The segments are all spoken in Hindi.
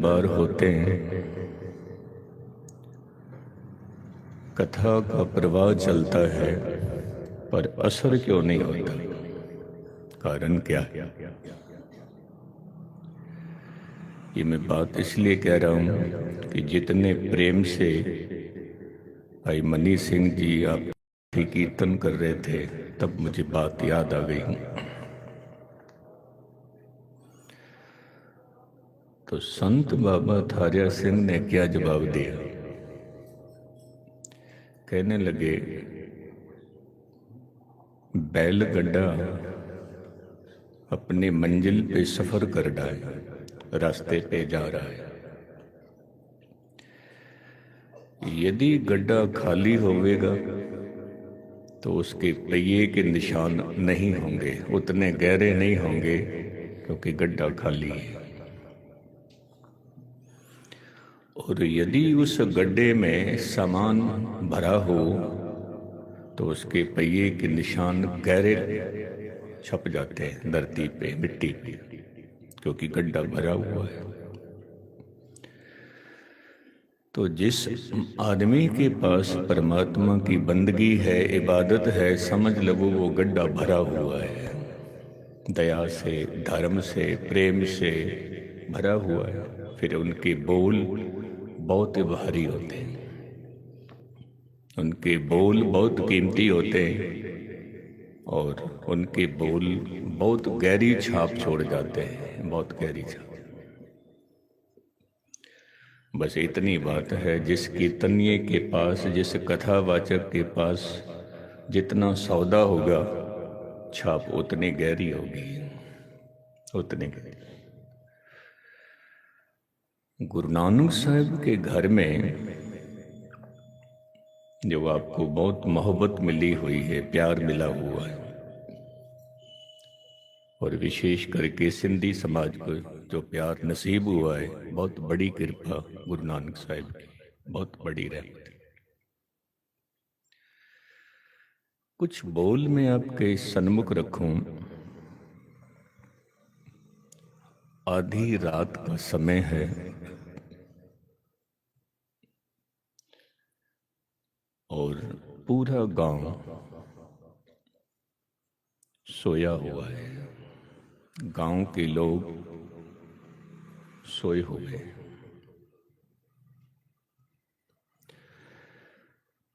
बार होते हैं, कथा का प्रवाह चलता है पर असर क्यों नहीं होता? कारण क्या है? ये मैं बात इसलिए कह रहा हूं कि जितने प्रेम से भाई मनी सिंह जी आप कीर्तन कर रहे थे, तब मुझे बात याद आ गई। तो संत बाबा थारिया सिंह ने क्या जवाब दिया? कहने लगे, बैलगड्ढा अपने मंजिल पे सफर कर रहा है, रास्ते पे जा रहा है। यदि गड्ढा खाली होवेगा तो उसके पहिए के निशान नहीं होंगे, उतने गहरे नहीं होंगे, क्योंकि गड्ढा खाली है। और यदि उस गड्ढे में सामान भरा हो तो उसके पहिए के निशान गहरे छप जाते हैं धरती पे, मिट्टी पे, क्योंकि गड्ढा भरा हुआ है। तो जिस आदमी के पास परमात्मा की बंदगी है, इबादत है, समझ लो वो गड्ढा भरा हुआ है, दया से, धर्म से, प्रेम से भरा हुआ है। फिर उनके बोल बहुत भारी होते हैं, उनके बोल बहुत कीमती होते हैं और उनके बोल बहुत गहरी छाप छोड़ जाते हैं, बहुत गहरी छाप। बस इतनी बात है, जिस कीर्तनीय के पास, जिस कथावाचक के पास जितना सौदा होगा, छाप उतनी गहरी होगी, उतनी गहरी। गुरु नानक साहब के घर में जो आपको बहुत मोहब्बत मिली हुई है, प्यार मिला हुआ है, और विशेष करके सिंधी समाज को जो प्यार नसीब हुआ है, बहुत बड़ी कृपा गुरु नानक साहब की, बहुत बड़ी रहमत। कुछ बोल मैं आपके सन्मुख रखूं। आधी रात का समय है और पूरा गांव सोया हुआ है, गांव के लोग सोए हुए हैं,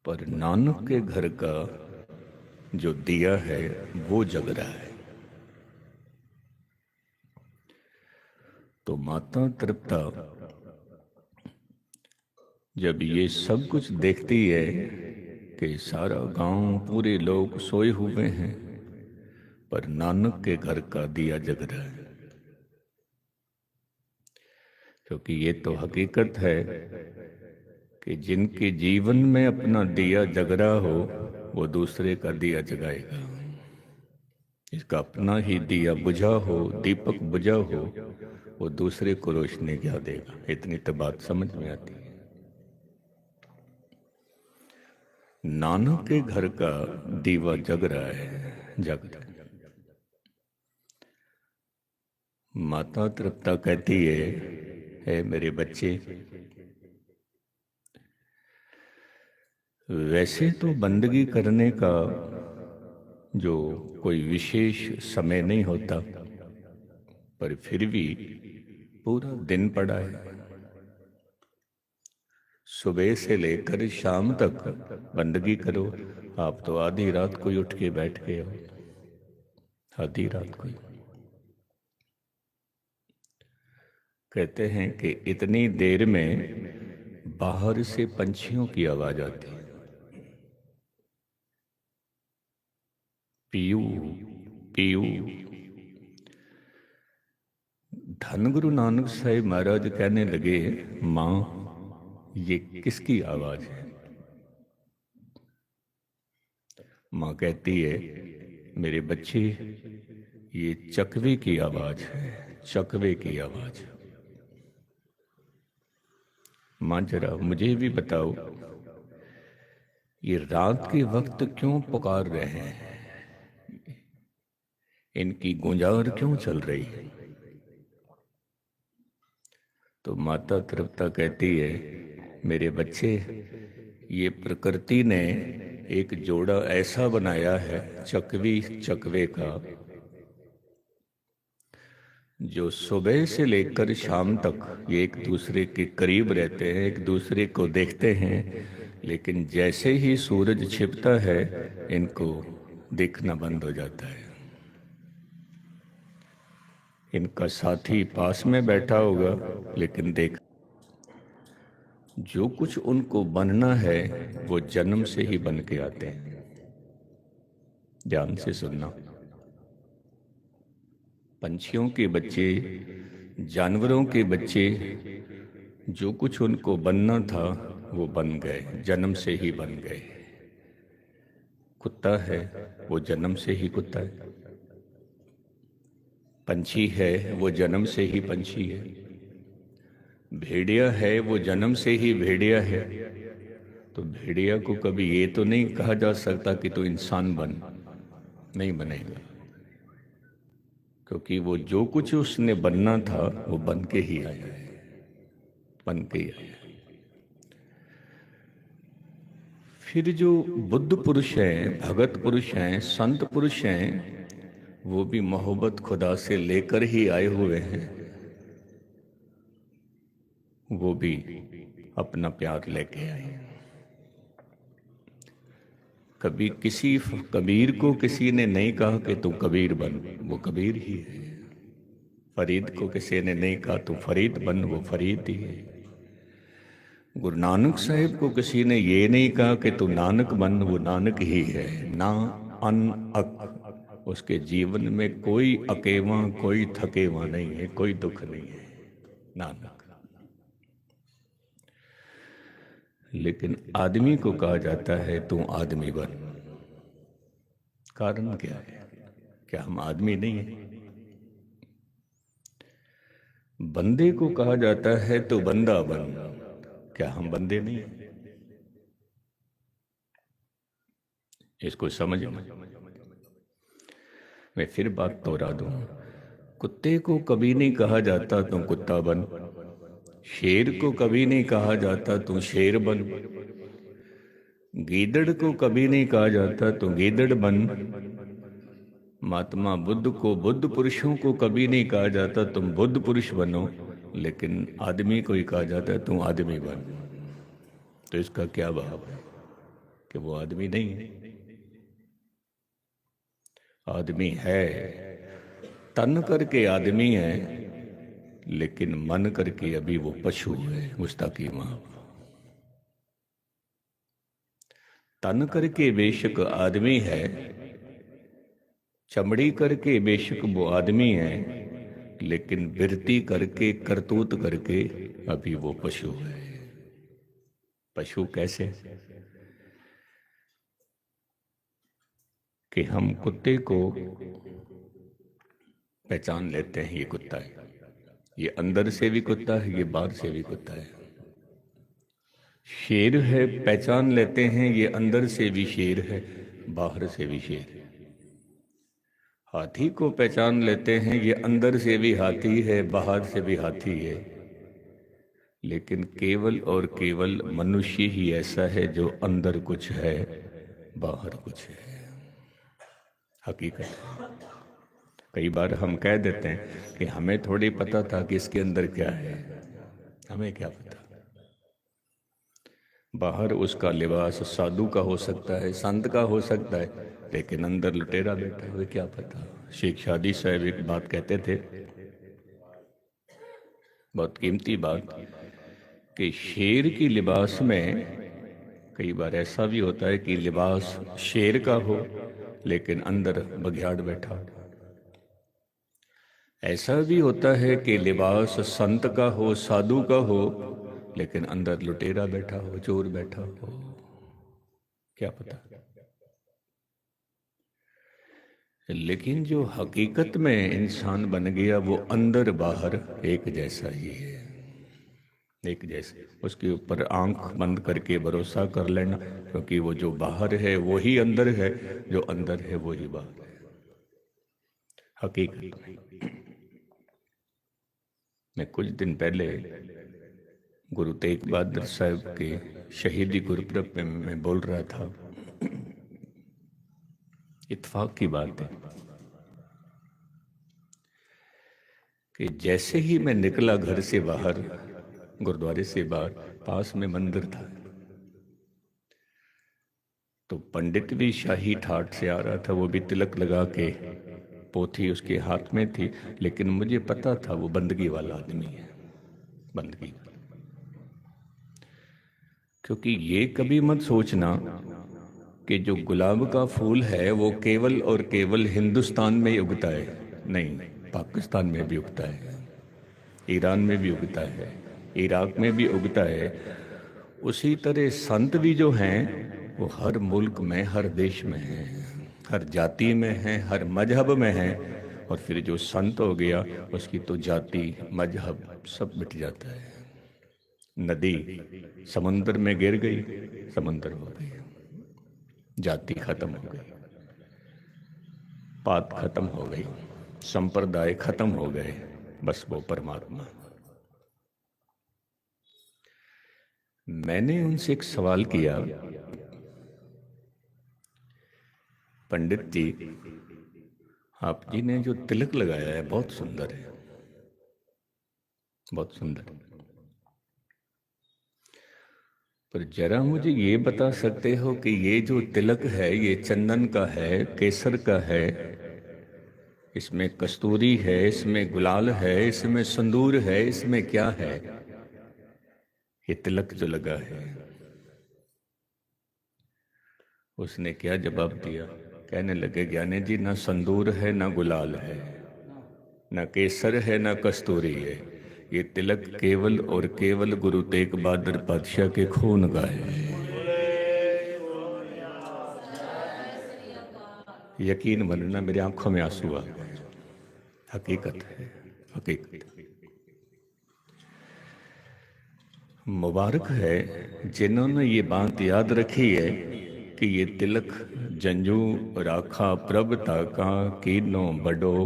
पर नानक के घर का जो दिया है वो जग रहा है। तो माता तृप्ता जब ये सब कुछ देखती है कि सारा गांव, पूरे लोग सोए हुए हैं, पर नानक के घर का दिया जग रहा है, क्योंकि ये तो हकीकत है कि जिनके जीवन में अपना दिया जग रहा हो, वो दूसरे का दिया जगाएगा। इसका अपना ही दिया बुझा हो, दीपक बुझा हो, वो दूसरे को रोशनी क्या देगा। इतनी तो बात समझ में आती है। नानक के घर का दीवा जग रहा है, जग रहा है। माता तृप्ता कहती है मेरे बच्चे, वैसे तो बंदगी करने का जो कोई विशेष समय नहीं होता, पर फिर भी पूरा दिन पड़ा है, सुबह से लेकर शाम तक बंदगी करो। आप तो आधी रात को ही उठ के बैठ गए हो, आधी रात को ही। कहते हैं कि इतनी देर में बाहर से पंछियों की आवाज आती है, पीयू पीयू। धन गुरु नानक साहिब महाराज कहने लगे, मां ये किसकी आवाज है? मां कहती है, मेरे बच्चे ये चकवे की आवाज है, चकवे की आवाज। मां जरा मुझे भी बताओ, ये रात के वक्त क्यों पुकार रहे हैं? इनकी गुंजार क्यों चल रही है? तो माता तृप्ता कहती है, मेरे बच्चे, ये प्रकृति ने एक जोड़ा ऐसा बनाया है चकवी चकवे का, जो सुबह से लेकर शाम तक ये एक दूसरे के करीब रहते हैं, एक दूसरे को देखते हैं, लेकिन जैसे ही सूरज छिपता है इनको दिखना बंद हो जाता है। इनका साथी पास में बैठा होगा, लेकिन देख, जो कुछ उनको बनना है वो जन्म से ही बन के आते हैं। ध्यान से सुनना, पंछियों के बच्चे, जानवरों के बच्चे, जो कुछ उनको बनना था वो बन गए, जन्म से ही बन गए। कुत्ता है वो जन्म से ही कुत्ता है, पंछी है वो जन्म से ही पंछी है, भेड़िया है वो जन्म से ही भेड़िया है। तो भेड़िया को कभी ये तो नहीं कहा जा सकता कि तू इंसान बन, नहीं बनेगा, क्योंकि वो जो कुछ उसने बनना था वो बन के ही आया है, बन के ही आया है। फिर जो बुद्ध पुरुष हैं, भगत पुरुष हैं, संत पुरुष हैं, वो भी मोहब्बत खुदा से लेकर ही आए हुए हैं। वो भी अपना प्यार लेके आए। कभी किसी कबीर को किसी ने नहीं कहा कि तू कबीर बन, वो कबीर ही है। फरीद को किसी ने नहीं कहा तू फरीद बन, वो फरीद ही है। गुरु नानक साहिब को किसी ने ये नहीं कहा कि तू नानक बन, वो नानक ही है। ना अन अक, उसके जीवन में कोई अकेवा, कोई थकेवा नहीं है, कोई दुख नहीं है, नानक। लेकिन आदमी को कहा जाता है तू आदमी बन। कारण क्या है? क्या हम आदमी नहीं है? बंदे को कहा जाता है तो बंदा बन। क्या हम बंदे नहीं हैं? इसको समझना। मैं फिर बात दोहरा दूं, कुत्ते को कभी नहीं कहा जाता तू कुत्ता बन, शेर को कभी नहीं कहा जाता तू शेर बन, गीदड़ को कभी नहीं कहा जाता तू गीदड़ बन, महात्मा बुद्ध को, बुद्ध पुरुषों को कभी नहीं कहा जाता तुम बुद्ध पुरुष बनो, लेकिन आदमी को ही कहा जाता है तू आदमी बन। तो इसका क्या भाव है कि वो आदमी नहीं है? आदमी है, तन करके आदमी है, लेकिन मन करके अभी वो पशु है। गुस्ताखी मां, तन करके बेशक आदमी है, चमड़ी करके बेशक वो आदमी है, लेकिन बिरती करके, करतूत करके अभी वो पशु है। पशु कैसे? कि हम कुत्ते को पहचान लेते हैं, ये कुत्ता है, ये अंदर से भी कुत्ता है, ये बाहर से भी कुत्ता है। शेर है, पहचान लेते हैं, ये अंदर से भी शेर है, बाहर से भी शेर है। हाथी को पहचान लेते हैं, ये अंदर से भी हाथी है, बाहर से भी हाथी है। लेकिन केवल और केवल मनुष्य ही ऐसा है जो अंदर कुछ है, बाहर कुछ है। हकीकत। कई बार हम कह देते हैं कि हमें थोड़ी पता था कि इसके अंदर क्या है, हमें क्या पता। बाहर उसका लिबास साधु का हो सकता है, संत का हो सकता है, लेकिन अंदर लुटेरा बैठा हुए, क्या पता। शेख शादी साहब एक बात कहते थे, बहुत कीमती बात, कि शेर की लिबास में कई बार ऐसा भी होता है कि लिबास शेर का हो लेकिन अंदर बघियाड़ बैठा हो। ऐसा भी होता है कि लिबास संत का हो, साधु का हो, लेकिन अंदर लुटेरा बैठा हो, चोर बैठा हो, क्या पता। लेकिन जो हकीकत में इंसान बन गया वो अंदर बाहर एक जैसा ही है, एक जैसे। उसके ऊपर आंख बंद करके भरोसा कर लेना, क्योंकि वो जो बाहर है वो ही अंदर है, जो अंदर है वो ही बाहर है, हकीकत में। मैं कुछ दिन पहले गुरु तेग बहादुर साहब के शहीदी गुरपुरब में मैं बोल रहा था, इत्तेफाक की बात है कि जैसे ही मैं निकला घर से बाहर, गुरुद्वारे से बाहर, पास में मंदिर था, तो पंडित भी शाही ठाट से आ रहा था। वो भी तिलक लगा के, पोथी उसके हाथ में थी, लेकिन मुझे पता था वो बंदगी वाला आदमी है, बंदगी। क्योंकि ये कभी मत सोचना कि जो गुलाब का फूल है वो केवल और केवल हिंदुस्तान में ही उगता है। नहीं, पाकिस्तान में भी उगता है, ईरान में भी उगता है, इराक में भी उगता है। उसी तरह संत भी जो हैं वो हर मुल्क में, हर देश में हैं, हर जाति में हैं, हर मजहब में हैं। और फिर जो संत हो गया उसकी तो जाति, मजहब सब मिट जाता है। नदी समुद्र में गिर गई, समुद्र हो गई, जाति खत्म हो गई, पात खत्म हो गई, संप्रदाय खत्म हो गए, बस वो परमात्मा। मैंने उनसे एक सवाल किया, पंडित जी, आप जी ने जो तिलक लगाया है बहुत सुंदर है, बहुत सुंदर, पर जरा मुझे ये बता सकते हो कि ये जो तिलक है ये चंदन का है, केसर का है, इसमें कस्तूरी है, इसमें गुलाल है, इसमें संदूर है, इसमें क्या है? ये तिलक जो लगा है। उसने क्या जवाब दिया? कहने लगे, ज्ञानी जी, ना संदूर है, ना गुलाल है, ना केसर है, ना कस्तूरी है, ये तिलक केवल और केवल गुरु तेग बहादुर पातशाह के खून का है। यकीन मानना, मेरी आंखों में आंसू आ गए। हकीकत है, हकीकत। मुबारक है जिन्होंने ये बात याद रखी है कि ये तिलक जंजू राखा प्रभ ताका कीनो बड़ो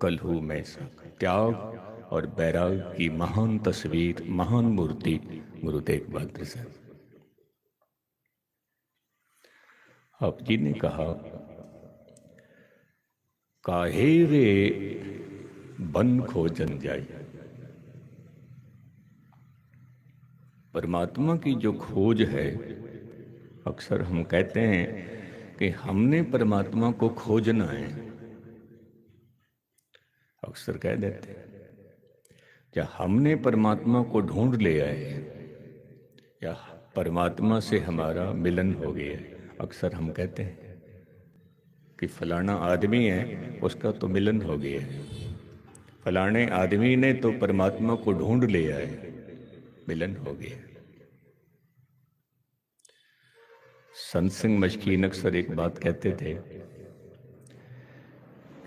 कलहू में सक, त्याग और बैराग की महान तस्वीर, महान मूर्ति गुरु तेग बहादुर साहब। आप जी ने कहा, काहे रे बन खोजन जाई। परमात्मा की जो खोज है, अक्सर हम कहते हैं कि हमने परमात्मा को खोजना है, अक्सर कह देते हैं, या हमने परमात्मा को ढूंढ लिया है, या परमात्मा से हमारा मिलन हो गया है। अक्सर हम कहते हैं कि फलाना आदमी है, उसका तो मिलन हो गया है, फलाने आदमी ने तो परमात्मा को ढूंढ लिया है, मिलन हो गया। संत सिंह मशकीन अक्सर एक बात कहते थे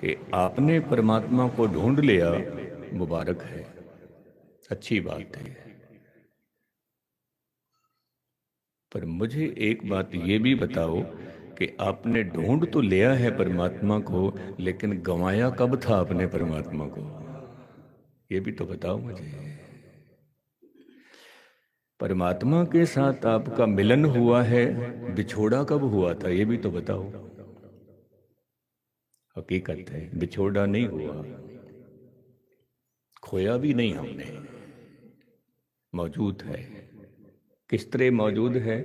कि आपने परमात्मा को ढूंढ लिया, मुबारक है, अच्छी बात है, पर मुझे एक बात ये भी बताओ कि आपने ढूंढ तो लिया है परमात्मा को, लेकिन गंवाया कब था आपने परमात्मा को? ये भी तो बताओ मुझे। परमात्मा के साथ आपका मिलन हुआ है, बिछोड़ा कब हुआ था? ये भी तो बताओ। हकीकत है, बिछोड़ा नहीं हुआ, खोया भी नहीं हमने, मौजूद है। किस तरह मौजूद है?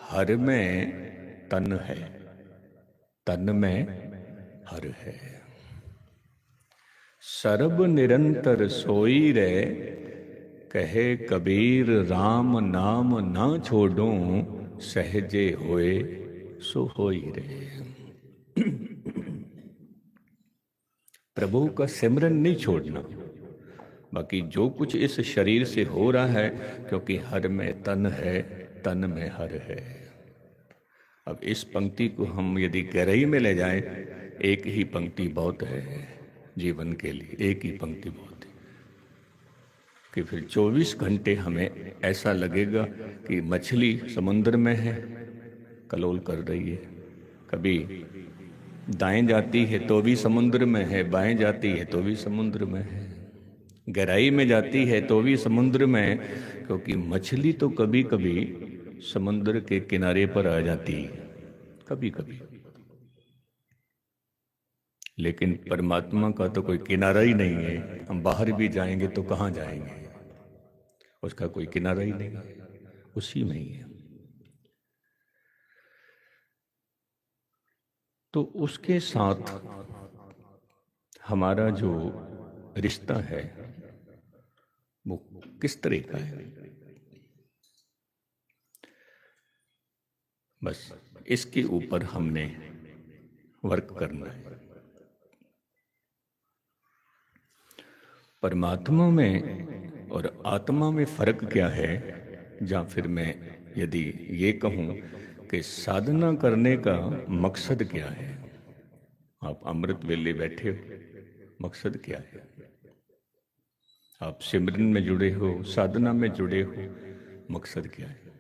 हर में तन है, तन में हर है। सर्ब निरंतर सोई रे, कहे कबीर राम नाम ना छोड़ूं, सहजे होए सो होई रे। प्रभु का सिमरन नहीं छोड़ना। बाकी जो कुछ इस शरीर से हो रहा है, क्योंकि हर में तन है, तन में हर है। अब इस पंक्ति को हम यदि गहराई में ले जाएं, एक ही पंक्ति बहुत है जीवन के लिए, एक ही पंक्ति बहुत है कि फिर 24 घंटे हमें ऐसा लगेगा कि मछली समुद्र में है, कलोल कर रही है, कभी दाएं जाती है तो भी समुद्र में है, बाएं जाती है तो भी समुद्र में है, गहराई में जाती है तो भी समुद्र में, क्योंकि मछली तो कभी कभी समुद्र के किनारे पर आ जाती है, कभी कभी। लेकिन परमात्मा का तो कोई किनारा ही नहीं है। हम बाहर भी जाएंगे तो कहाँ जाएंगे, उसका कोई किनारा ही नहीं है, उसी में ही है। तो उसके साथ हमारा जो रिश्ता है वो किस तरह का है, बस इसके ऊपर हमने वर्क करना है। परमात्मा में और आत्मा में फर्क क्या है, या फिर मैं यदि ये कहूं कि साधना करने का मकसद क्या है। आप अमृत वेले बैठे हो, मकसद क्या है? आप सिमरन में जुड़े हो, साधना में जुड़े हो, मकसद क्या है?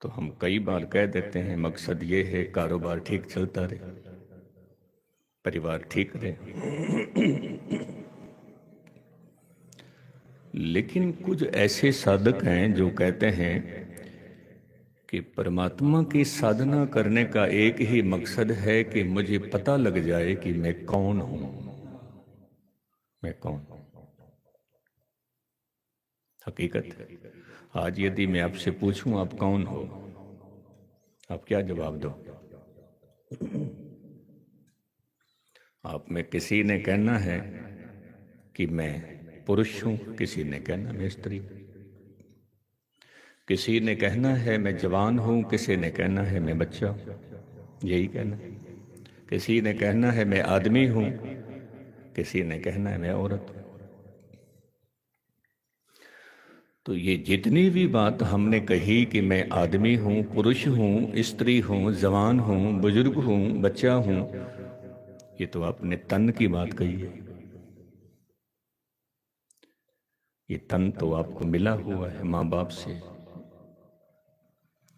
तो हम कई बार कह देते हैं मकसद ये है कारोबार ठीक चलता रहे, परिवार ठीक रहे। लेकिन कुछ ऐसे साधक हैं जो कहते हैं कि परमात्मा की साधना करने का एक ही मकसद है कि मुझे पता लग जाए कि मैं कौन हूं, मैं कौन हूं। हकीकत है, आज यदि मैं आपसे पूछूं आप कौन हो, आप क्या जवाब दो? आप में किसी ने कहना है कि मैं पुरुष हूं, किसी ने कहना मैं स्त्री, किसी ने कहना है मैं जवान हूं, किसी ने कहना है मैं बच्चा हूं, यही कहना। किसी ने कहना है मैं आदमी हूं, किसी ने कहना है मैं औरत हूं। तो ये जितनी भी बात हमने कही कि मैं आदमी हूं, पुरुष हूं, स्त्री हूं, जवान हूं, बुजुर्ग हूं, बच्चा हूं, ये तो आपने तन की बात कही है। ये तन तो आपको मिला हुआ है माँ बाप से।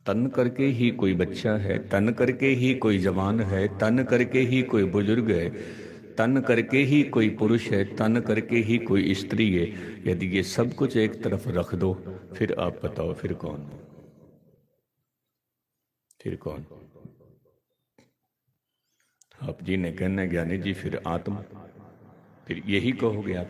तन करके ही कोई बच्चा है, तन करके ही कोई जवान है, तन करके ही कोई बुजुर्ग है, तन करके ही कोई पुरुष है, तन करके ही कोई स्त्री है। यदि ये सब कुछ एक तरफ रख दो, फिर आप बताओ फिर कौन? फिर कौन? आप जी ने कहना ज्ञानी जी फिर आत्मा, फिर यही कहोगे आप।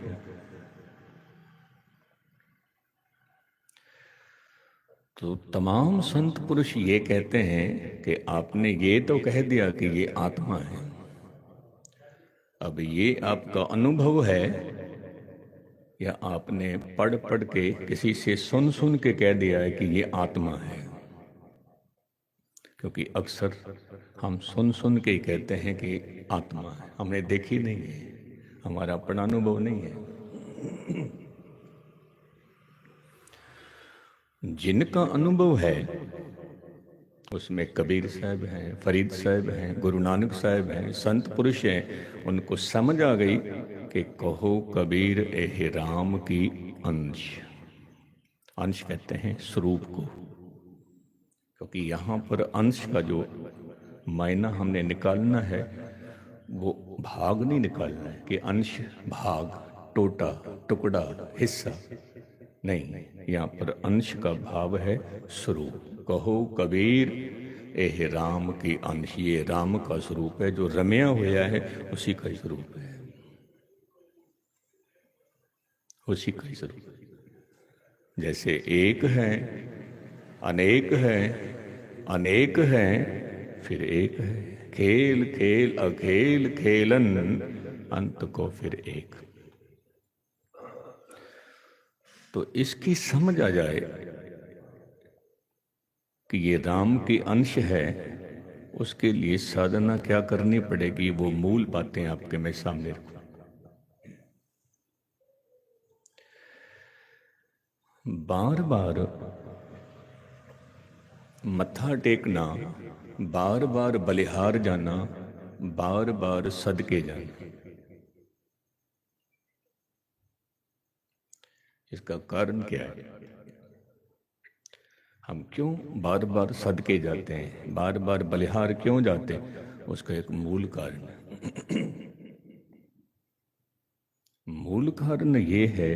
तो तमाम संत पुरुष ये कहते हैं कि आपने ये तो कह दिया कि ये आत्मा है, अब ये आपका अनुभव है या आपने पढ़ पढ़ के किसी से सुन सुन के कह दिया है कि ये आत्मा है? क्योंकि अक्सर हम सुन सुन के ही कहते हैं कि आत्मा है, हमने देखी नहीं है, हमारा अपना अनुभव नहीं है। जिनका अनुभव है उसमें कबीर साहब हैं, फरीद साहब हैं, गुरु नानक साहब हैं, संत पुरुष हैं, उनको समझ आ गई कि कहो कबीर एह राम की अंश। अंश कहते हैं स्वरूप को, क्योंकि यहाँ पर अंश का जो मायना हमने निकालना है वो भाग नहीं निकालना है कि अंश भाग, टोटा, टुकड़ा, हिस्सा नहीं। यहाँ पर अंश का भाव है स्वरूप। कहो कबीर एह राम की अंश, ये राम का स्वरूप है, जो रमया हुआ है उसी का ही स्वरूप है, उसी का ही स्वरूप है। जैसे एक है, अनेक है, अनेक है, फिर एक है। खेल खेल अखेल खेलन, अंत को फिर एक। तो इसकी समझ आ जाए कि ये राम के अंश है, उसके लिए साधना क्या करनी पड़ेगी, वो मूल बातें आपके मैं सामने रखूं। बार बार मत्था टेकना, बार बार बलिहार जाना, बार बार सदके जाना, इसका कारण क्या है? हम क्यों बार बार सदके जाते हैं, बार बार बलिहार क्यों जाते हैं? उसका एक मूल कारण है। मूल कारण ये है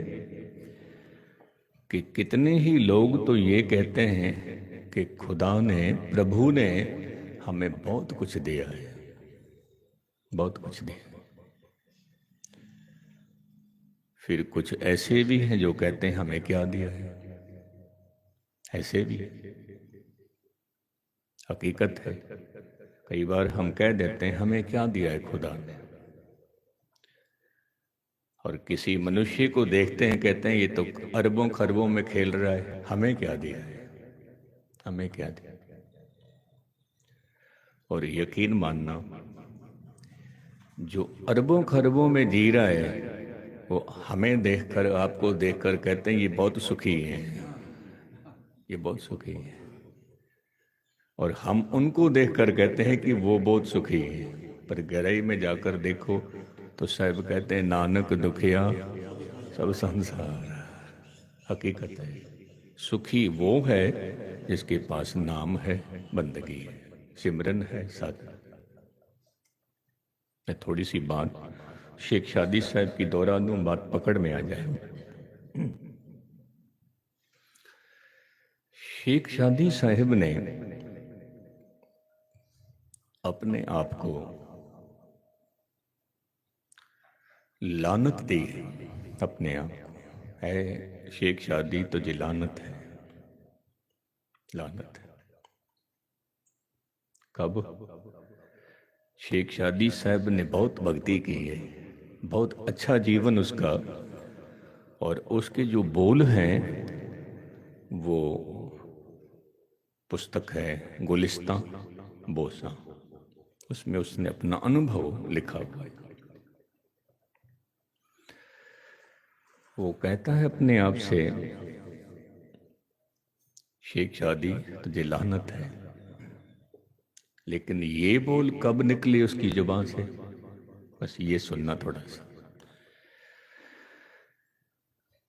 कि कितने ही लोग तो ये कहते हैं कि खुदा ने, प्रभु ने हमें बहुत कुछ दिया है, बहुत कुछ दिया। फिर कुछ ऐसे भी हैं जो कहते हैं हमें क्या दिया है, ऐसे भी हकीकत है। कई बार हम कह देते हैं हमें क्या दिया है खुदा ने, और किसी मनुष्य को देखते हैं कहते हैं ये तो अरबों खरबों में खेल रहा है, हमें क्या दिया है, हमें क्या दिया। और यकीन मानना, जो अरबों खरबों में जी रहा है वो हमें देखकर, आपको देखकर कहते हैं ये बहुत सुखी है, ये बहुत सुखी है। और हम उनको देखकर कहते हैं कि वो बहुत सुखी है, पर गहराई में जाकर देखो तो साहब कहते हैं नानक दुखिया सब संसार। हकीकत है, सुखी वो है जिसके पास नाम है, बंदगी है, सिमरन है, साधना। मैं थोड़ी सी बात शेख शादी साहब की दोहरा दूं, बात पकड़ में आ जाए। शेख शादी साहब ने अपने आप को लानत दी, अपने आप है शेख शादी तुझे लानत है, लानत है। कब? शेख शादी साहब ने बहुत भक्ति की है, बहुत अच्छा जीवन उसका, और उसके जो बोल हैं वो पुस्तक है गुलिस्तां बोसा, उसमें उसने अपना अनुभव लिखा हुआ है। वो कहता है अपने आप से, शेख शादी तुझे लानत है, लेकिन ये बोल कब निकले उसकी जुबान से, बस ये सुनना थोड़ा सा।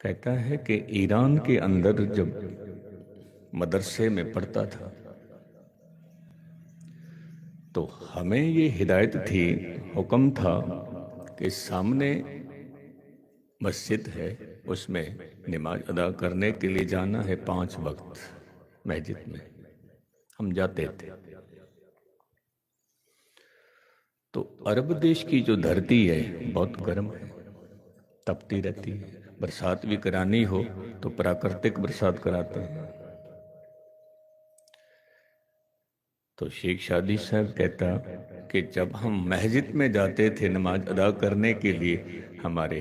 कहता है कि ईरान के अंदर जब मदरसे में पढ़ता था तो हमें ये हिदायत थी, हुक्म था कि सामने मस्जिद है, उसमें नमाज अदा करने के लिए जाना है 5 वक्त मस्जिद में। हम जाते थे। तो अरब देश की जो धरती है बहुत गर्म है, तपती रहती है। बरसात भी करानी हो तो प्राकृतिक बरसात कराते हैं। तो शेख शादी साहब कहता कि जब हम मस्जिद में जाते थे नमाज अदा करने के लिए, हमारे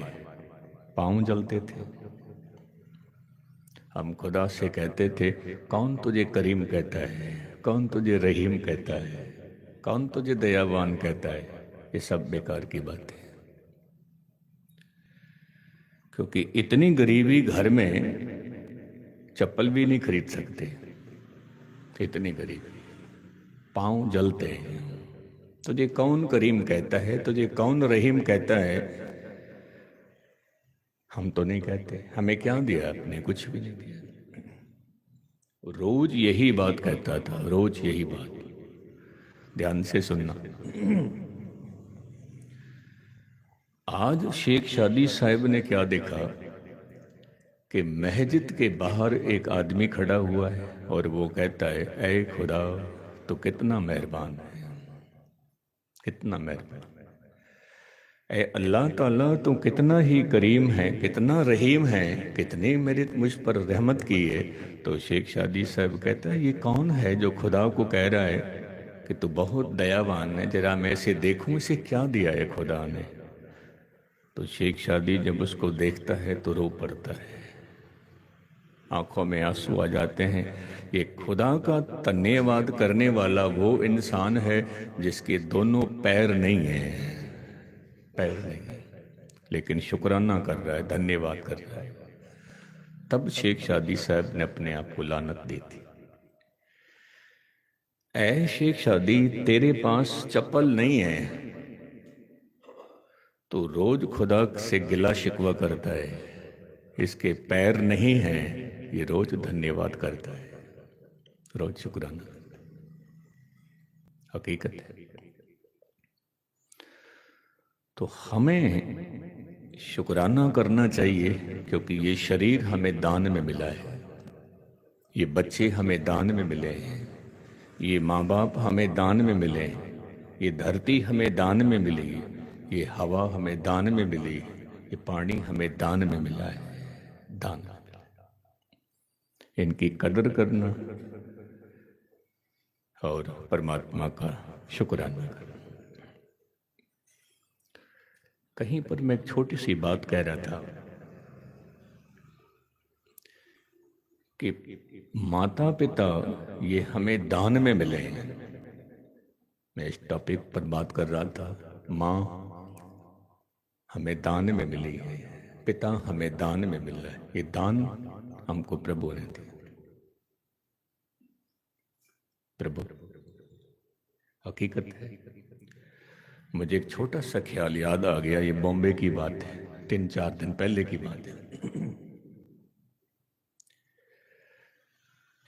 पाँव जलते थे। हम खुदा से कहते थे कौन तुझे करीम कहता है, कौन तुझे रहीम कहता है, कौन तुझे दयावान कहता है। ये सब बेकार की बात है, क्योंकि इतनी गरीबी घर में चप्पल भी नहीं खरीद सकते, इतनी गरीबी, पाँव जलते हैं। तुझे कौन करीम कहता है, तुझे कौन रहीम कहता है? हम तो नहीं कहते। हमें क्या दिया आपने? कुछ भी नहीं दिया। रोज यही बात कहता था, रोज यही बात। ध्यान से सुनना। आज शेख शादी साहब ने क्या देखा कि मस्जिद के बाहर एक आदमी खड़ा हुआ है और वो कहता है ऐ खुदा तो कितना मेहरबान है, कितना मेहरबान, ऐ अल्लाह ताला तो कितना ही करीम है, कितना रहीम है, कितनी मेरी मुझ पर रहमत की है। तो शेख शादी साहब कहता है ये कौन है जो खुदा को कह रहा है कि तू बहुत दयावान है, जरा मैं इसे देखूं, इसे क्या दिया है खुदा ने। तो शेख शादी जब उसको देखता है तो रो पड़ता है, आंखों में आंसू आ जाते हैं। ये खुदा का धन्यवाद करने वाला वो इंसान है जिसके दोनों पैर नहीं हैं, पैर नहीं है, लेकिन शुक्राना कर रहा है, धन्यवाद कर रहा है। तब शेख शादी साहब ने अपने आप को लानत दी थी। ऐ शेख शादी तेरे पास चप्पल नहीं है तो रोज खुदा से गिला शिकवा करता है, इसके पैर नहीं हैं, ये रोज धन्यवाद करता है, रोज शुक्राना करता है। हकीकत है। तो हमें शुक्राना करना चाहिए, क्योंकि ये शरीर हमें दान में मिला है, ये बच्चे हमें दान में मिले हैं, ये माँ बाप हमें दान में मिले हैं, ये धरती हमें दान में मिली, ये हवा हमें दान में मिली, ये पानी हमें दान में मिला है, दान में मिला है। इनकी कदर करना और परमात्मा का शुक्राना करना। कहीं पर मैं एक छोटी सी बात कह रहा था कि माता पिता ये हमें दान में मिले हैं। मैं इस टॉपिक पर बात कर रहा था। माँ हमें दान में मिली है, पिता हमें दान में मिल रहा है। ये दान हमको प्रभु ने दिया। प्रभु हकीकत है। मुझे एक छोटा सा ख्याल याद आ गया। ये बॉम्बे की बात है, 3-4 दिन पहले की बात है।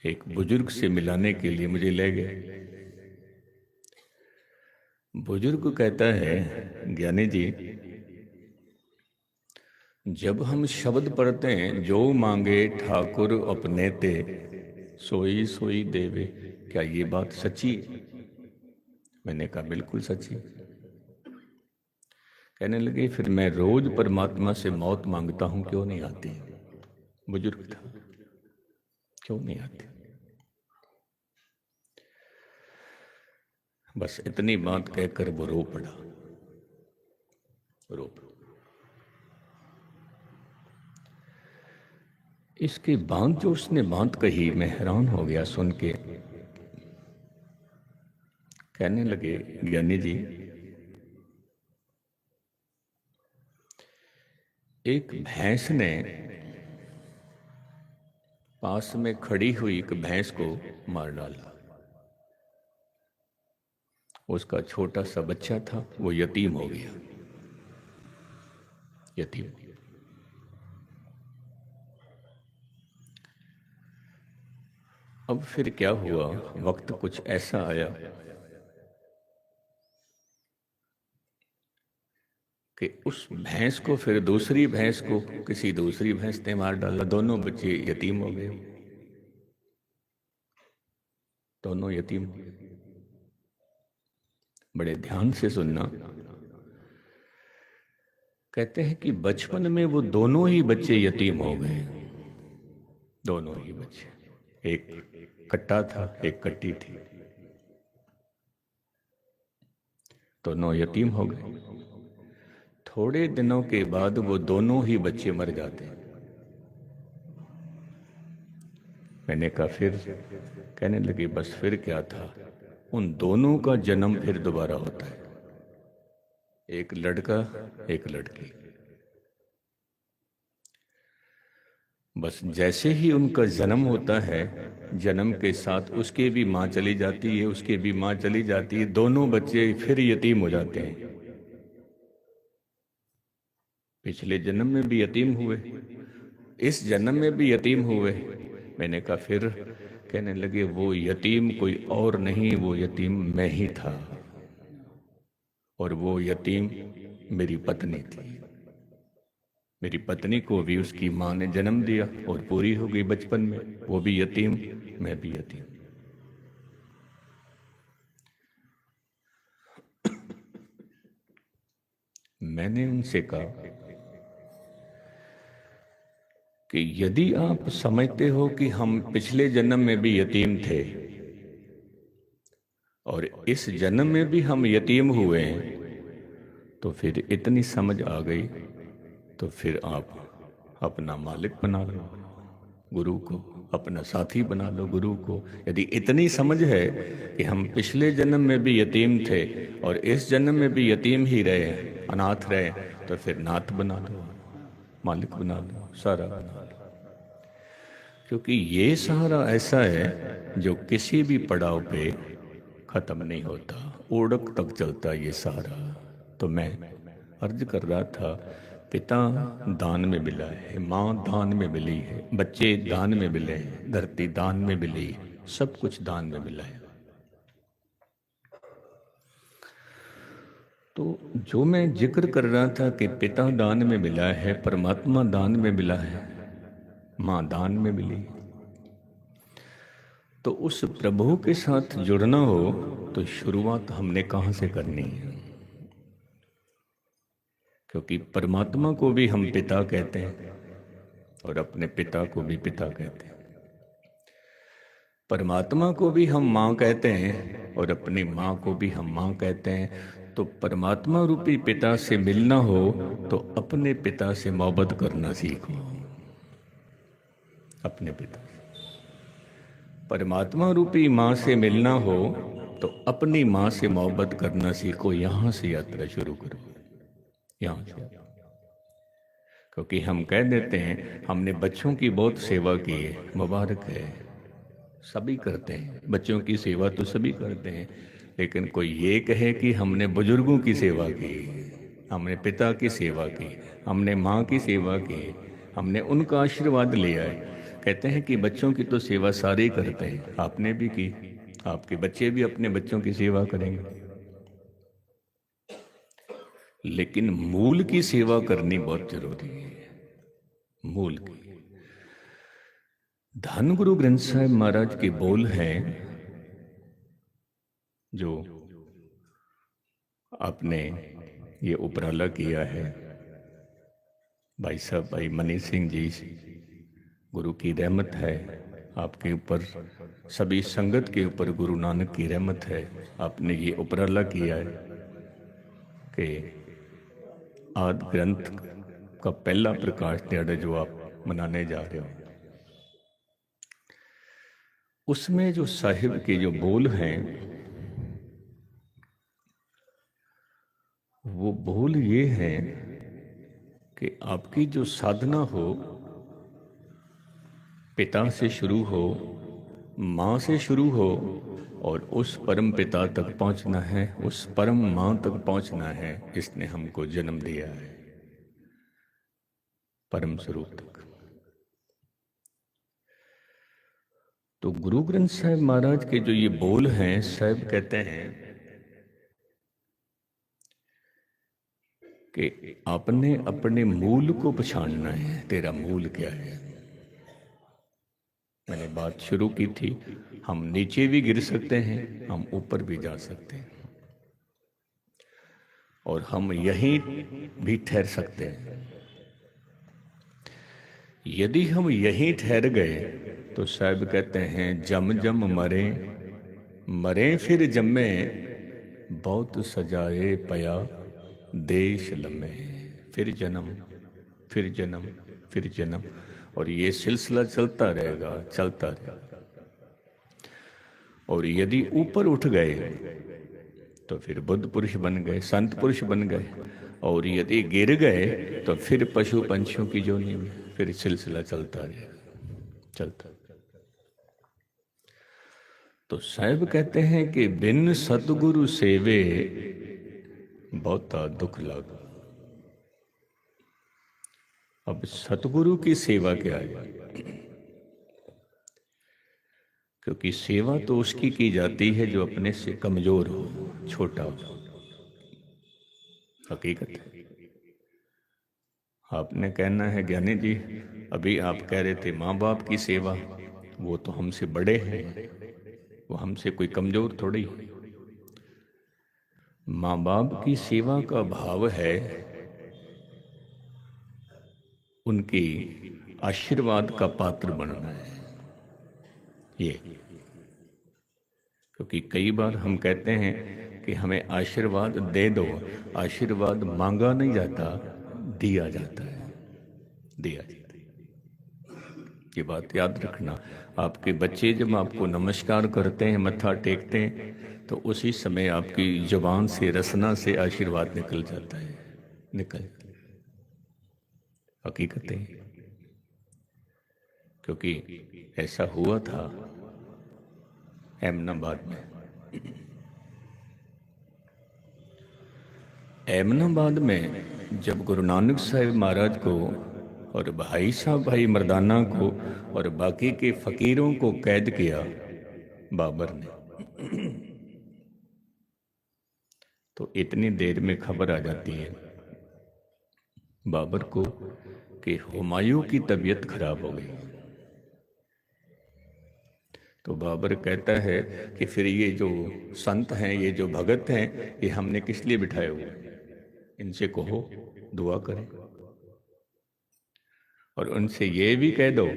एक बुजुर्ग से मिलाने के लिए मुझे ले गए। बुजुर्ग कहता है, ज्ञानी जी, जब हम शब्द पढ़ते हैं, जो मांगे ठाकुर अपने ते, सोई सोई देवे, क्या ये बात सच्ची है? मैंने कहा बिल्कुल सच्ची। कहने लगे, फिर मैं रोज परमात्मा से मौत मांगता हूं, क्यों नहीं आती? बुजुर्ग था, क्यों नहीं आती? बस इतनी बात कहकर वो रो पड़ा, रो पड़ा। इसके बाद जो उसने बात कही, मैं हैरान हो गया सुन के। कहने लगे, ज्ञानी जी, एक भैंस ने पास में खड़ी हुई एक भैंस को मार डाला। उसका छोटा सा बच्चा था, वो यतीम हो गया। यतीम। अब फिर क्या हुआ, वक्त कुछ ऐसा आया कि उस भैंस को फिर दूसरी भैंस को किसी दूसरी भैंस ने मार डाला। दोनों बच्चे यतीम हो गए, दोनों यतीम। बड़े ध्यान से सुनना। कहते हैं कि बचपन में वो दोनों ही बच्चे यतीम हो गए, दोनों ही बच्चे। एक कट्टा था, एक कट्टी थी, दोनों यतीम हो गए। थोड़े दिनों के बाद वो दोनों ही बच्चे मर जाते। मैंने कहा फिर? कहने लगे, बस फिर क्या था, उन दोनों का जन्म फिर दोबारा होता है, एक लड़का एक लड़की। बस जैसे ही उनका जन्म होता है, जन्म के साथ उसके भी माँ चली जाती है, उसके भी माँ चली जाती है, दोनों बच्चे फिर यतीम हो जाते हैं। पिछले जन्म में भी यतीम हुए, इस जन्म में भी यतीम हुए। मैंने कहा फिर? कहने लगे, वो यतीम कोई और नहीं, वो यतीम मैं ही था, और वो यतीम मेरी पत्नी थी। मेरी पत्नी को भी उसकी माँ ने जन्म दिया और पूरी हो गई बचपन में, वो भी यतीम, मैं भी यतीम। मैंने उनसे कहा कि यदि आप समझते हो कि हम पिछले जन्म में भी यतीम थे और इस जन्म में भी हम यतीम हुए हैं, तो फिर इतनी समझ आ गई, तो फिर आप अपना मालिक बना लो गुरु को, अपना साथी बना लो गुरु को। यदि इतनी समझ है कि हम पिछले जन्म में भी यतीम थे और इस जन्म में भी यतीम ही रहे, अनाथ रहे, तो फिर नाथ बना लो, मालिक बना लो, सारा बना लो। क्योंकि ये सहारा ऐसा है जो किसी भी पड़ाव पे खत्म नहीं होता, ओढ़क तक चलता ये सहारा। तो मैं अर्ज कर रहा था, पिता दान में मिला है, माँ दान में मिली है, बच्चे दान में मिले हैं, धरती दान में मिली है, सब कुछ दान में मिला है। तो जो मैं जिक्र कर रहा था कि पिता दान में मिला है, परमात्मा दान में मिला है, माँ दान में मिली, तो उस प्रभु के साथ जुड़ना हो तो शुरुआत हमने कहाँ से करनी है? क्योंकि परमात्मा को भी हम पिता कहते हैं और अपने पिता को भी पिता कहते हैं। परमात्मा को भी हम माँ कहते हैं और अपनी माँ को भी हम माँ कहते हैं। तो परमात्मा रूपी पिता से मिलना हो तो अपने पिता से मोहब्बत करना सीखो। अपने पिता से। परमात्मा रूपी माँ से मिलना हो तो अपनी माँ से मोहब्बत करना सीखो। यहां से यात्रा शुरू करो, यहां से। क्योंकि हम कह देते हैं हमने बच्चों की बहुत सेवा की है, मुबारक है, सभी करते हैं, बच्चों की सेवा तो सभी करते हैं, लेकिन कोई ये कहे कि हमने बुजुर्गों की सेवा की, हमने पिता की सेवा की, हमने माँ की सेवा की, हमने उनका आशीर्वाद लिया है। कहते हैं कि बच्चों की तो सेवा सारे ही करते हैं, आपने भी की, आपके बच्चे भी अपने बच्चों की सेवा करेंगे, लेकिन मूल की सेवा करनी बहुत जरूरी है। मूल की। धन गुरु ग्रंथ साहिब महाराज के बोल हैं जो आपने ये उपराला किया है, भाई साहब, भाई मनी सिंह जी, गुरु की रहमत है आपके ऊपर, सभी संगत के ऊपर गुरु नानक की रहमत है। आपने ये उपराला किया है कि आदि ग्रंथ का पहला प्रकाश दिहाड़ा जो आप मनाने जा रहे हो, उसमें जो साहिब के जो बोल हैं, वो बोल ये हैं कि आपकी जो साधना हो पिता से शुरू हो, माँ से शुरू हो, और उस परम पिता तक पहुंचना है, उस परम माँ तक पहुंचना है। इसने हमको जन्म दिया है परम स्वरूप तक। तो गुरु ग्रंथ साहिब महाराज के जो ये बोल हैं, साहिब कहते हैं कि आपने अपने मूल को पहचानना है। तेरा मूल क्या है? मैंने बात शुरू की थी, हम नीचे भी गिर सकते हैं, हम ऊपर भी जा सकते हैं, और हम यहीं भी ठहर सकते हैं। यदि हम यहीं ठहर गए तो साहब कहते हैं जम जम मरे, मरे फिर जमे, बहुत सजाए पया देश लम्हे। फिर जन्म, फिर जन्म, फिर जन्म, और ये सिलसिला चलता रहेगा, चलता रहेगा। और यदि ऊपर उठ गए तो फिर बुद्ध पुरुष बन गए, संत पुरुष बन गए, और यदि गिर गए तो फिर पशु पंछियों की जोनी में, फिर सिलसिला चलता रहेगा, चलता। तो साहब कहते हैं कि बिन सतगुरु सेवे बहुता दुख लागा। अब सतगुरु की सेवा क्या है? क्योंकि सेवा तो उसकी की जाती है जो अपने से कमजोर हो, छोटा हो। हकीकत है। आपने कहना है ज्ञानी जी, अभी आप कह रहे थे माँ बाप की सेवा, वो तो हमसे बड़े हैं, वो हमसे कोई कमजोर थोड़ी। माँ बाप की सेवा का भाव है उनकी आशीर्वाद का पात्र बनना है ये। क्योंकि कई बार हम कहते हैं कि हमें आशीर्वाद दे दो, आशीर्वाद मांगा नहीं जाता, दिया जाता है, दिया जाता है। ये बात याद रखना। आपके बच्चे जब आपको नमस्कार करते हैं, मत्था टेकते हैं, तो उसी समय आपकी जुबान से, रसना से आशीर्वाद निकल जाता है, निकल। हकीकत है। क्योंकि ऐसा हुआ था एमनाबाद में। एमनाबाद में जब गुरु नानक साहिब महाराज को और भाई साहब, भाई मर्दाना को और बाकी के फकीरों को कैद किया बाबर ने, तो इतनी देर में खबर आ जाती है बाबर को कि हुमायूं की तबीयत खराब हो गई। तो बाबर कहता है कि फिर ये जो संत हैं, ये जो भगत हैं, ये हमने किस लिए बिठाए हुए, इनसे कहो दुआ करें, और उनसे ये भी कह दो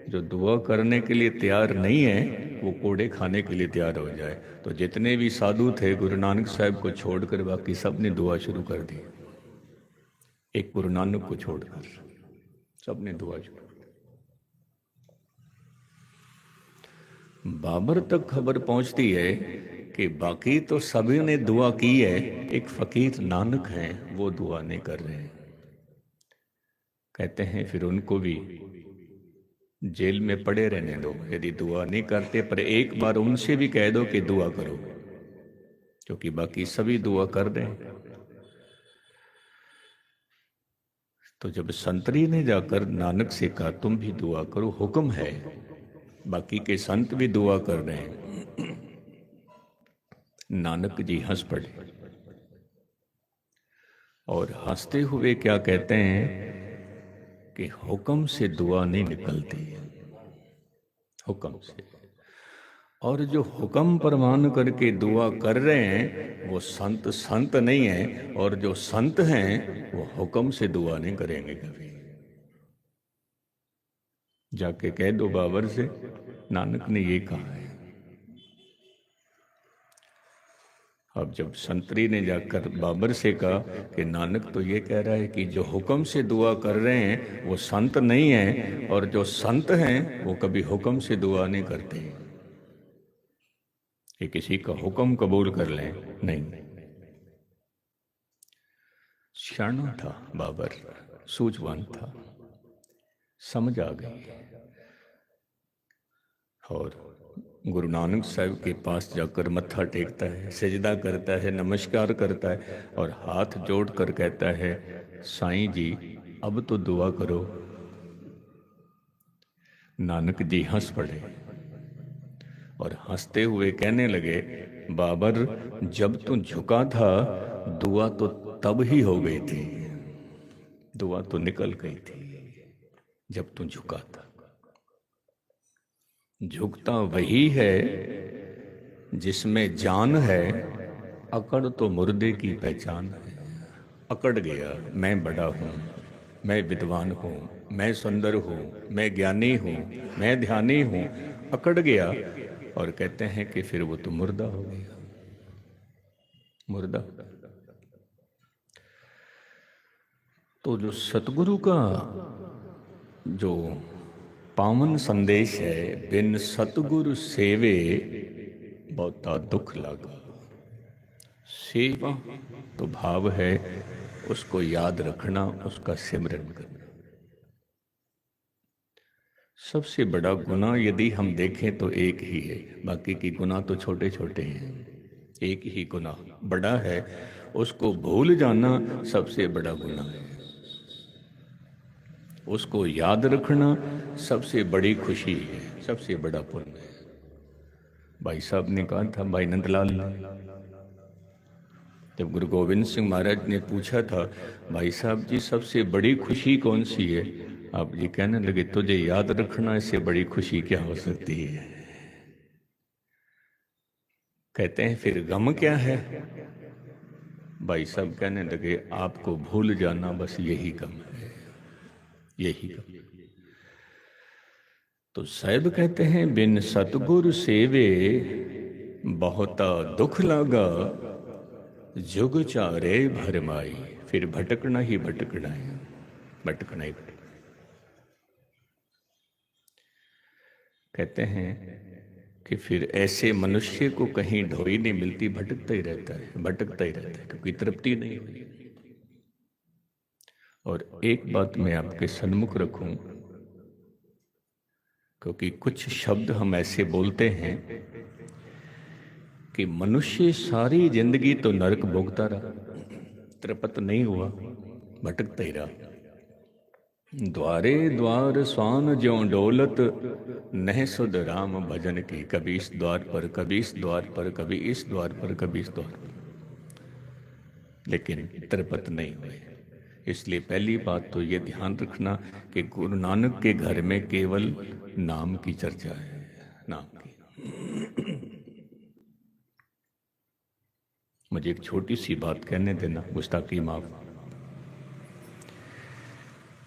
जो दुआ करने के लिए तैयार नहीं है वो कोड़े खाने के लिए तैयार हो जाए। तो जितने भी साधु थे गुरु नानक साहब को छोड़कर बाकी सब ने दुआ शुरू कर दी। एक गुरु नानक को छोड़कर सब ने दुआ शुरू। बाबर तक खबर पहुंचती है कि बाकी तो सभी ने दुआ की है, एक फकीर नानक हैं वो दुआ नहीं कर रहे हैं। कहते हैं फिर उनको भी जेल में पड़े रहने दो, यदि दुआ नहीं करते, पर एक बार उनसे भी कह दो कि दुआ करो, क्योंकि बाकी सभी दुआ कर रहे हैं। तो जब संतरी ने जाकर नानक से कहा तुम भी दुआ करो, हुक्म है, बाकी के संत भी दुआ कर रहे हैं, नानक जी हंस पड़े और हंसते हुए क्या कहते हैं कि हुक्म से दुआ नहीं निकलती, हुक्म से। और जो हुक्म पर मान करके दुआ कर रहे हैं वो संत संत नहीं है, और जो संत हैं वो हुक्म से दुआ नहीं करेंगे कभी। जाके कह दो बाबर से नानक ने ये कहा है। अब जब संतरी ने जाकर बाबर से कहा कि नानक तो ये कह रहा है कि जो हुक्म से दुआ कर रहे हैं वो संत नहीं है, और जो संत हैं वो कभी हुक्म से दुआ नहीं करते, कि किसी का हुक्म कबूल कर लें, नहीं। शाना था बाबर, सूझवान था, समझ आ गई। और गुरु नानक साहब के पास जाकर मत्था टेकता है, सजदा करता है, नमस्कार करता है और हाथ जोड़कर कहता है साईं जी अब तो दुआ करो। नानक जी हंस पड़े और हंसते हुए कहने लगे बाबर जब तू झुका था दुआ तो तब ही हो गई थी, दुआ तो निकल गई थी जब तू झुका था। झुकता वही है जिसमें जान है, अकड़ तो मुर्दे की पहचान है। अकड़ गया मैं बड़ा हूँ, मैं विद्वान हूँ, मैं सुंदर हूँ, मैं ज्ञानी हूँ, मैं ध्यानी हूँ, अकड़ गया और कहते हैं कि फिर वो तो मुर्दा हो गया, मुर्दा। तो जो सतगुरु का जो पावन संदेश है, बिन सतगुरु सेवे बहुता दुख लगा। सेवा तो भाव है, उसको याद रखना, उसका सिमरन करना। सबसे बड़ा गुनाह यदि हम देखें तो एक ही है, बाकी की गुनाह तो छोटे छोटे हैं। एक ही गुनाह बड़ा है, उसको भूल जाना सबसे बड़ा गुनाह है। उसको याद रखना सबसे बड़ी खुशी है, सबसे बड़ा पुण्य है। भाई साहब ने कहा था, भाई नंदलाल ने, जब गुरु गोविंद सिंह महाराज ने पूछा था भाई साहब जी सबसे बड़ी खुशी कौन सी है, आप जी कहने लगे तुझे याद रखना इससे बड़ी खुशी क्या हो सकती है। कहते हैं फिर गम क्या है, भाई साहब कहने लगे आपको भूल जाना बस यही गम है, यही गम। तो साहब कहते हैं बिन सतगुरु सेवे बहुता दुख लागा, जुग चारे भरमाई। फिर भटकना ही भटकना है, भटकना ही भटकना। कहते हैं कि फिर ऐसे मनुष्य को कहीं ढोई नहीं मिलती, भटकता ही रहता है, भटकता ही रहता है, क्योंकि तृप्ति नहीं हुई। और एक बात मैं आपके सन्मुख रखूं, क्योंकि कुछ शब्द हम ऐसे बोलते हैं कि मनुष्य सारी जिंदगी तो नरक भोगता रहा, तृप्त नहीं हुआ, भटकता ही रहा। द्वारे द्वार स्वान ज्यों डोलत, नह सुध राम भजन की। कभी इस द्वार पर, कभी इस द्वार पर, कभी इस द्वार पर, कभी इस द्वार पर। लेकिन तरपत नहीं हुए। इसलिए पहली बात तो ये ध्यान रखना कि गुरु नानक के घर में केवल नाम की चर्चा है, नाम की। मुझे एक छोटी सी बात कहने देना, गुस्ताखी माफ,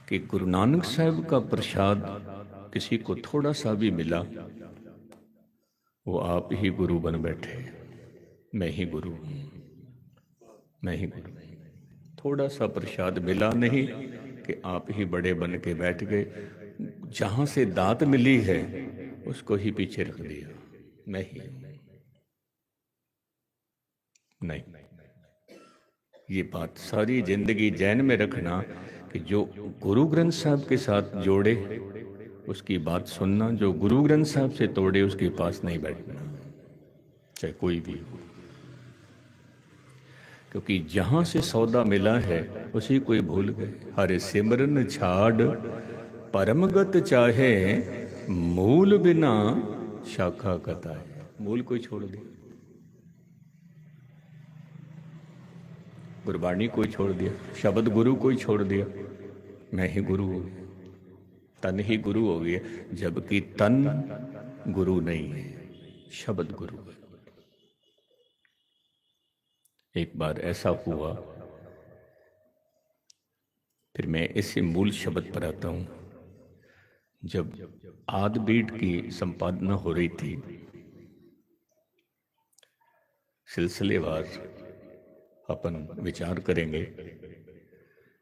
कि गुरु नानक साहब का प्रसाद किसी को थोड़ा सा भी मिला, वो आप ही गुरु बन बैठे। मैं ही गुरु हूं, मैं ही गुरु। थोड़ा सा प्रसाद मिला नहीं कि आप ही बड़े बन के बैठ गए। जहां से दात मिली है उसको ही पीछे रख दिया, मैं ही नहीं। ये बात सारी जिंदगी जैन में रखना कि जो गुरु ग्रंथ साहब के साथ जोड़े उसकी बात सुनना, जो गुरु ग्रंथ साहब से तोड़े उसके पास नहीं बैठना, चाहे कोई भी हो। क्योंकि जहां से सौदा मिला है उसी को ही भूल गए। हरे सिमरन छाड़ परमगत चाहे, मूल बिना शाखा कताए। मूल कोई छोड़ दिया, गुरबाणी कोई छोड़ दिया, शब्द गुरु कोई छोड़ दिया, मैं ही गुरु हो गया, तन ही गुरु हो गया। जबकि तन गुरु नहीं है, शब्द गुरु है। एक बार ऐसा हुआ, फिर मैं इसे मूल शब्द पर आता हूं। जब आद बीट की संपादना हो रही थी, सिलसिलेवार अपन विचार करेंगे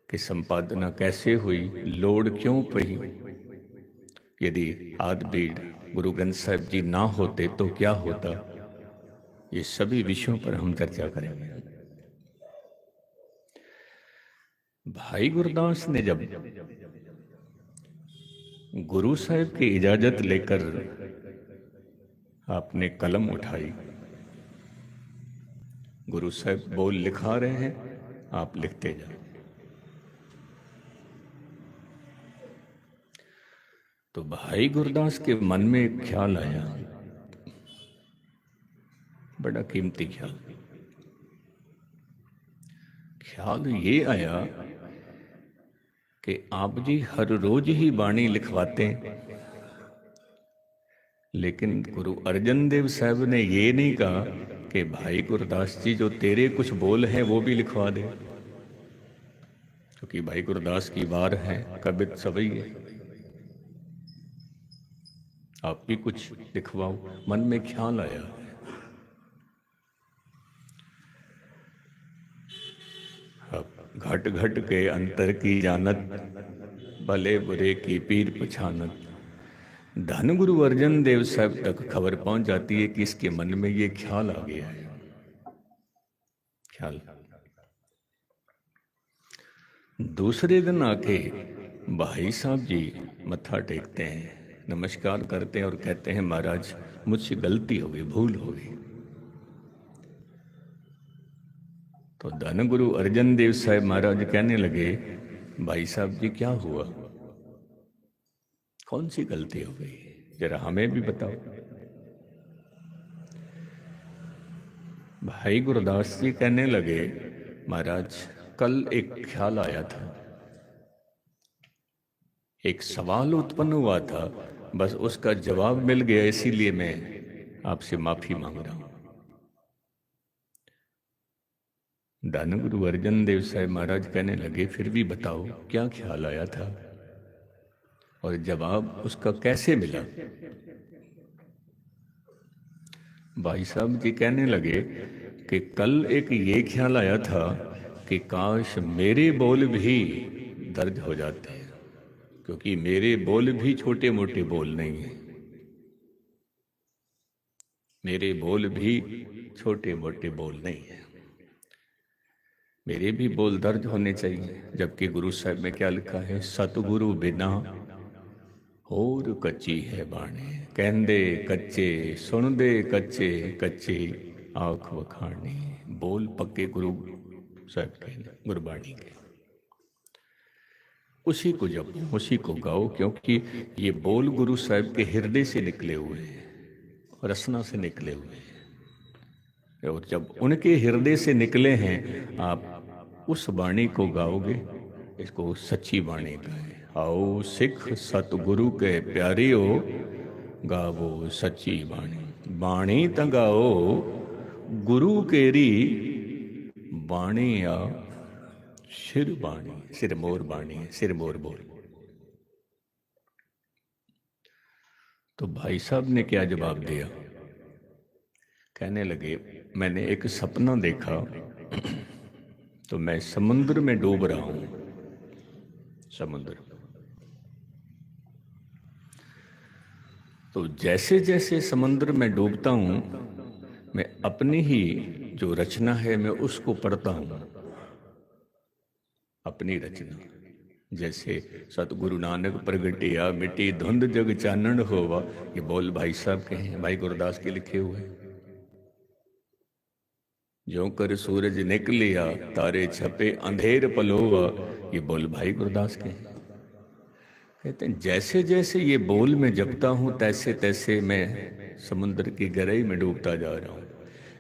कि संपादना कैसे हुई, लोड क्यों पड़ी, यदि आद बीट गुरु ग्रंथ साहिब जी ना होते तो क्या होता। ये सभी विषयों पर हम चर्चा करेंगे। भाई गुरदास ने जब गुरु साहिब की इजाजत लेकर आपने कलम उठाई, गुरु साहिब बोल लिखा रहे हैं, आप लिखते जाओ, तो भाई गुरदास के मन में एक ख्याल आया, बड़ा कीमती ख्याल। ख्याल ये आया कि आप जी हर रोज ही वाणी लिखवाते हैं, लेकिन गुरु अर्जन देव साहब ने ये नहीं कहा कि भाई गुरदास जी जो तेरे कुछ बोल हैं वो भी लिखवा दे, क्योंकि भाई गुरदास की वार है, कबित सभी है, आप भी कुछ लिखवाओ। मन में ख्याल आया। अब घट घट के अंतर की जानत, भले बुरे की पीर पछानत। धन गुरु अर्जन देव साहब तक खबर पहुंच जाती है कि इसके मन में ये ख्याल आ गया है। ख्याल दूसरे दिन आके भाई साहब जी मत्था टेकते हैं, नमस्कार करते हैं और कहते हैं महाराज मुझसे गलती हो गई, भूल हो गई। तो धन गुरु अर्जन देव साहब महाराज कहने लगे, भाई साहब जी क्या हुआ, कौन सी गलती हो गई, जरा हमें भी बताओ। भाई गुरदास जी कहने लगे, महाराज कल एक ख्याल आया था, एक सवाल उत्पन्न हुआ था, बस उसका जवाब मिल गया, इसीलिए मैं आपसे माफी मांग रहा हूं। धन गुरु अर्जन देव साहब महाराज कहने लगे, फिर भी बताओ क्या ख्याल आया था और जवाब उसका कैसे मिला। भाई साहब जी कहने लगे कि कल एक ये ख्याल आया था कि काश मेरे बोल भी दर्ज हो जाते हैं, क्योंकि मेरे बोल भी छोटे मोटे बोल नहीं है, मेरे बोल भी छोटे मोटे बोल नहीं है, मेरे भी बोल दर्ज होने चाहिए। जबकि गुरु साहब में क्या लिखा है, सतगुरु बिना होर कच्ची है बाणे, कहंदे कच्चे सुनदे कच्चे, कच्चे आंख वखाणी। बोल पक्के गुरु साहब के, गुरबाणी के, उसी को जपो, उसी को गाओ, क्योंकि ये बोल गुरु साहब के हृदय से निकले हुए हैं, रसना से निकले हुए हैं। और जब उनके हृदय से निकले हैं, आप उस वाणी को गाओगे, इसको सच्ची वाणी कहे। आओ सिख सतगुरु के प्यारियो, गावो सच्ची वाणी। बाणी त गाओ गुरु केरी, बाणी आ सिर बाणी, सिर मोर बाणी है, सिर मोर बोल। तो भाई साहब ने क्या जवाब दिया? कहने लगे, मैंने एक सपना देखा, तो मैं समुद्र में डूब रहा हूं। समुद्र, तो जैसे जैसे समुद्र में डूबता हूं, मैं अपनी ही जो रचना है मैं उसको पढ़ता हूं। अपनी रचना, जैसे सतगुरु नानक प्रगटिया मिट्टी धुंध जग चानन होवा, ये बोल भाई साहब के हैं, भाई गुरदास के लिखे हुए। जो कर सूरज निकलिया तारे छपे अंधेर पलोवा, ये बोल भाई गुरदास के हैं। कहते हैं जैसे जैसे ये बोल मैं जपता हूं, तैसे तैसे मैं समुद्र की गहराई में डूबता जा रहा हूं।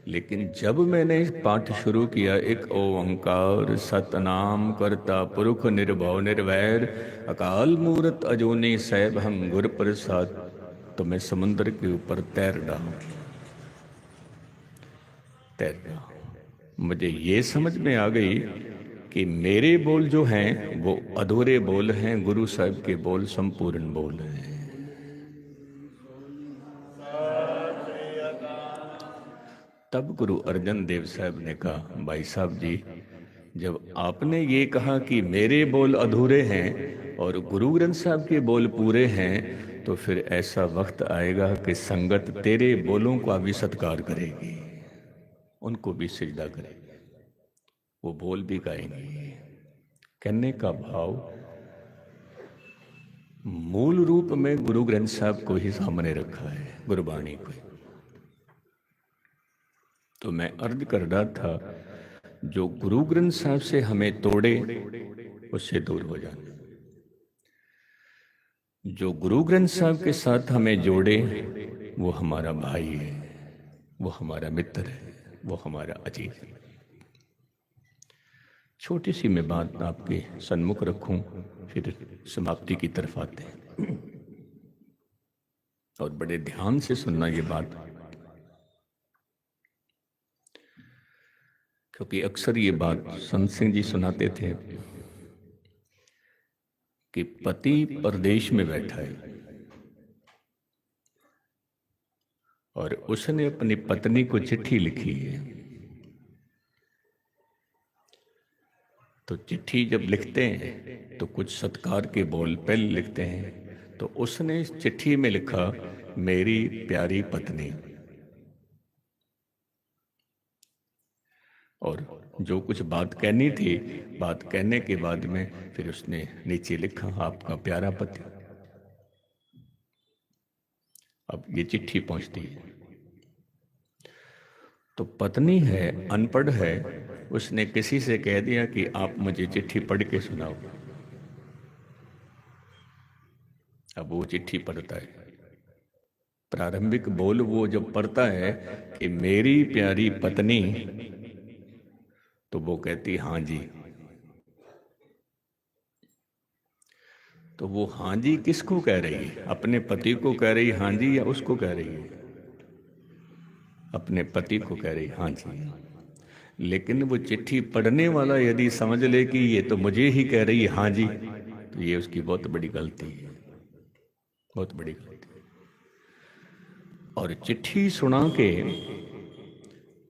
लेकिन जब मैंने पाठ शुरू किया, एक ओंकार सतनाम करता पुरुष निर्भव निर्वैर, अकाल मूरत अजूनी सैभं गुर प्रसाद, तो मैं समुद्र के ऊपर तैर रहा। मुझे ये समझ में आ गई कि मेरे बोल जो हैं वो अधूरे बोल हैं, गुरु साहब के बोल संपूर्ण बोल हैं। तब गुरु अर्जन देव साहब ने कहा, भाई साहब जी, जब आपने ये कहा कि मेरे बोल अधूरे हैं और गुरु ग्रंथ साहब के बोल पूरे हैं, तो फिर ऐसा वक्त आएगा कि संगत तेरे बोलों का भी सत्कार करेगी, उनको भी सिजदा करेगी, वो बोल भी गाएंगे। कहने का भाव मूल रूप में गुरु ग्रंथ साहब को ही सामने रखा है, गुरबाणी को। तो मैं अर्ज कर रहा था, जो गुरु ग्रंथ साहब से हमें तोड़े उससे दूर हो जाना, जो गुरु ग्रंथ साहब के साथ हमें जोड़े वो हमारा भाई है, वो हमारा मित्र है, वो हमारा अजीज है। छोटी सी मैं बात आपके सन्मुख रखूं, फिर समाप्ति की तरफ आते हैं। और बड़े ध्यान से सुनना ये बात, क्योंकि अक्सर ये बात संत सिंह जी सुनाते थे कि पति परदेश में बैठा है और उसने अपनी पत्नी को चिट्ठी लिखी है। तो चिट्ठी जब लिखते हैं तो कुछ सत्कार के बोल पहले लिखते हैं। तो उसने इस चिट्ठी में लिखा, मेरी प्यारी पत्नी, और जो कुछ बात कहनी थी, बात कहने के बाद में फिर उसने नीचे लिखा, आपका प्यारा पति। अब ये चिट्ठी पहुंचती है तो पत्नी है, अनपढ़ है, उसने किसी से कह दिया कि आप मुझे चिट्ठी पढ़ के सुनाओ। अब वो चिट्ठी पढ़ता है, प्रारंभिक बोल वो जब पढ़ता है कि मेरी प्यारी पत्नी, तो वो कहती हाँ जी। तो वो हाँ जी किसको कह रही है? अपने पति को कह रही हाँ जी, या उसको कह रही है? अपने पति को कह रही हाँ जी। लेकिन वो चिट्ठी पढ़ने वाला यदि समझ ले कि ये तो मुझे ही कह रही है हाँ जी, तो ये उसकी बहुत बड़ी गलती है, बहुत बड़ी गलती। और चिट्ठी सुना के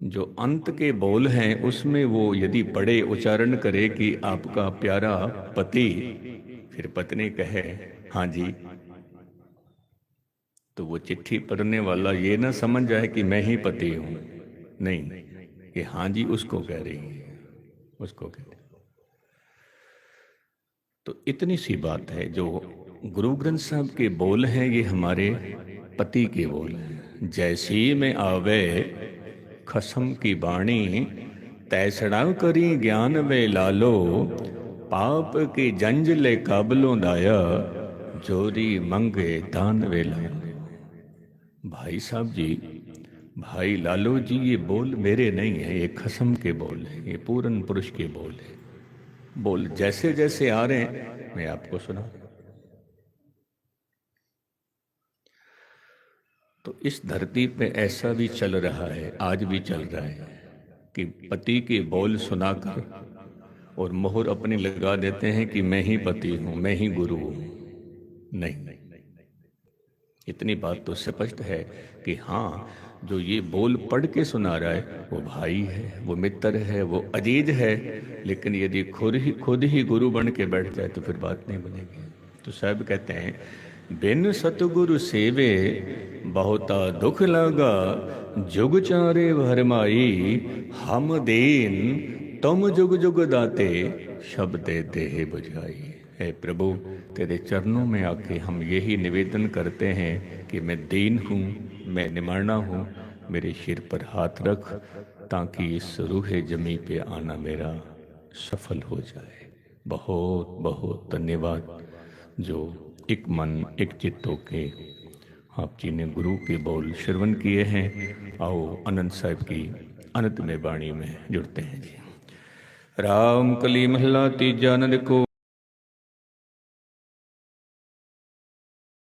जो अंत के बोल हैं उसमें वो यदि पढ़े, उच्चारण करे कि आपका प्यारा पति, फिर पत्नी कहे हाँ जी, तो वो चिट्ठी पढ़ने वाला ये ना समझ जाए कि मैं ही पति हूं, नहीं, कि हाँ जी उसको कह रही है, उसको कह रही। तो इतनी सी बात है, जो गुरु ग्रंथ साहब के बोल हैं ये हमारे पति के बोल हैं। जैसी में आवे खसम की बाणी, तैसड़ा करी ज्ञान वे लालो, पाप की जंजले काबलों दाया, जोरी मंगे दान वे लालो। भाई साहब जी, भाई लालो जी, ये बोल मेरे नहीं है, ये खसम के बोल है, ये पूर्ण पुरुष के बोल है। बोल जैसे जैसे आ रहे हैं मैं आपको सुना। तो इस धरती पे ऐसा भी चल रहा है, आज भी चल रहा है कि पति के बोल सुनाकर और मोहर अपनी लगा देते हैं कि मैं ही पति हूं, मैं ही गुरु हूं। नहीं, इतनी बात तो स्पष्ट है कि हाँ, जो ये बोल पढ़ के सुना रहा है वो भाई है, वो मित्र है, वो अजीज है, लेकिन यदि खुद ही गुरु बन के बैठ जाए तो फिर बात नहीं बनेगी। तो साहब कहते हैं, बिन सतगुरु सेवे बहुता दुख लगा, जुग चारे भरमाई, हम दीन तुम जुग जुग दाते, शब्द देह बुझाई। हे प्रभु, तेरे चरणों में आके हम यही निवेदन करते हैं कि मैं दीन हूँ, मैं निमाना हूँ, मेरे सिर पर हाथ रख, ताकि इस रूहे जमी पे आना मेरा सफल हो जाए। बहुत बहुत धन्यवाद जो एक मन एक चित्त होके आप जी ने गुरु के बोल श्रवण किए हैं। आओ आनंद साहब की अनंत में वाणी में जुड़ते हैं जी। राम कली महला तीजा। आनंद को